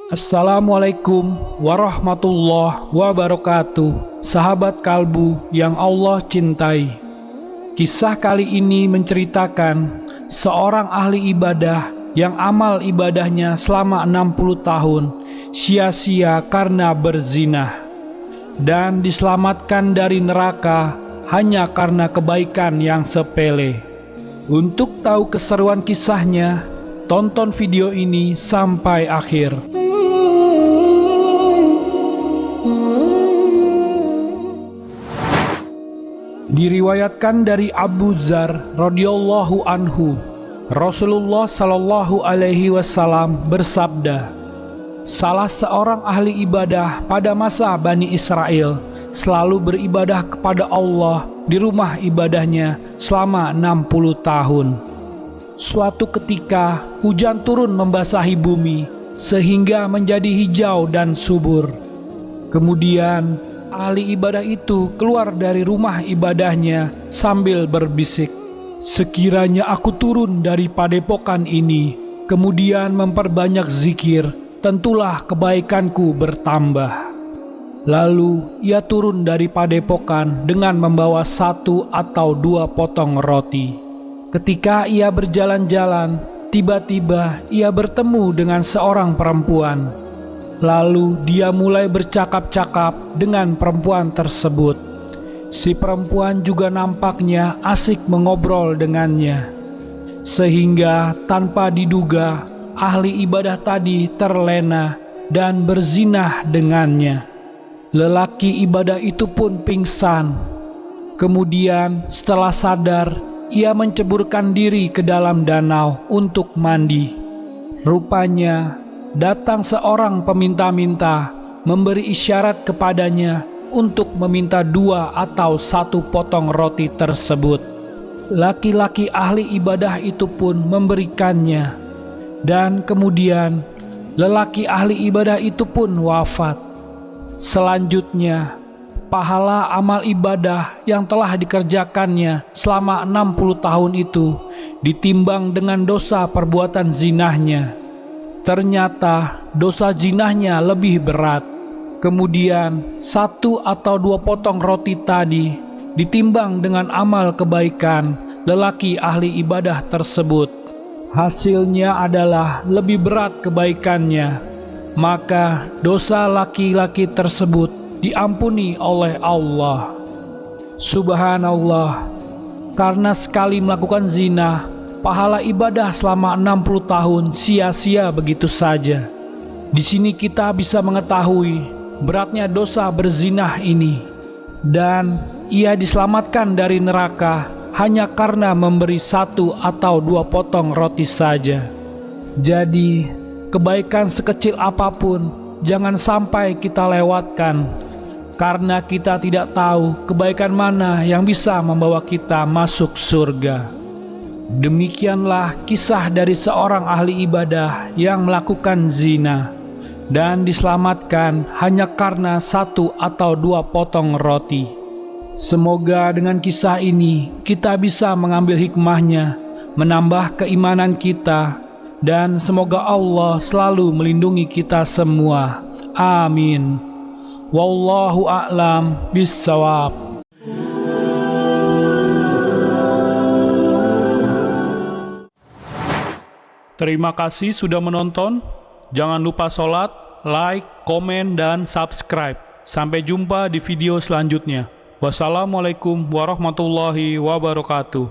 Assalamualaikum warahmatullahi wabarakatuh. Sahabat kalbu yang Allah cintai, kisah kali ini menceritakan seorang ahli ibadah yang amal ibadahnya selama 60 tahun sia-sia karena berzinah dan diselamatkan dari neraka hanya karena kebaikan yang sepele. Untuk tahu keseruan kisahnya, tonton video ini sampai akhir. Diriwayatkan dari Abu Dzar radhiyallahu anhu, Rasulullah sallallahu alaihi wasallam bersabda, salah seorang ahli ibadah pada masa Bani Israel selalu beribadah kepada Allah di rumah ibadahnya selama 60 tahun. Suatu ketika hujan turun membasahi bumi sehingga menjadi hijau dan subur. Kemudian ahli ibadah itu keluar dari rumah ibadahnya sambil berbisik, sekiranya aku turun dari padepokan ini kemudian memperbanyak zikir, tentulah kebaikanku bertambah. Lalu ia turun dari padepokan dengan membawa 1 atau 2 potong roti. Ketika ia berjalan-jalan, tiba-tiba ia bertemu dengan seorang perempuan. Lalu dia mulai bercakap-cakap dengan perempuan tersebut. Si perempuan juga nampaknya asik mengobrol dengannya, sehingga tanpa diduga ahli ibadah tadi terlena dan berzinah dengannya. Lelaki ibadah itu pun pingsan. Kemudian setelah sadar, ia menceburkan diri ke dalam danau untuk mandi. Rupanya datang seorang peminta-minta memberi isyarat kepadanya untuk meminta 2 atau 1 potong roti tersebut. Laki-laki ahli ibadah itu pun memberikannya, dan kemudian lelaki ahli ibadah itu pun wafat. Selanjutnya, pahala amal ibadah yang telah dikerjakannya selama 60 tahun itu ditimbang dengan dosa perbuatan zinahnya. Ternyata dosa zinahnya lebih berat. Kemudian 1 atau 2 potong roti tadi ditimbang dengan amal kebaikan lelaki ahli ibadah tersebut. Hasilnya adalah lebih berat kebaikannya. Maka dosa laki-laki tersebut diampuni oleh Allah. Subhanallah, karena sekali melakukan zina, pahala ibadah selama 60 tahun sia-sia begitu saja. Di sini kita bisa mengetahui beratnya dosa berzinah ini, dan ia diselamatkan dari neraka hanya karena memberi 1 atau 2 potong roti saja. Jadi kebaikan sekecil apapun jangan sampai kita lewatkan, karena kita tidak tahu kebaikan mana yang bisa membawa kita masuk surga. Demikianlah kisah dari seorang ahli ibadah yang melakukan zina dan diselamatkan hanya karena 1 atau 2 potong roti. Semoga dengan kisah ini kita bisa mengambil hikmahnya, menambah keimanan kita, dan semoga Allah selalu melindungi kita semua. Amin. Wallahu a'lam bishawab. Terima kasih sudah menonton. Jangan lupa sholat, like, komen, dan subscribe. Sampai jumpa di video selanjutnya. Wassalamualaikum warahmatullahi wabarakatuh.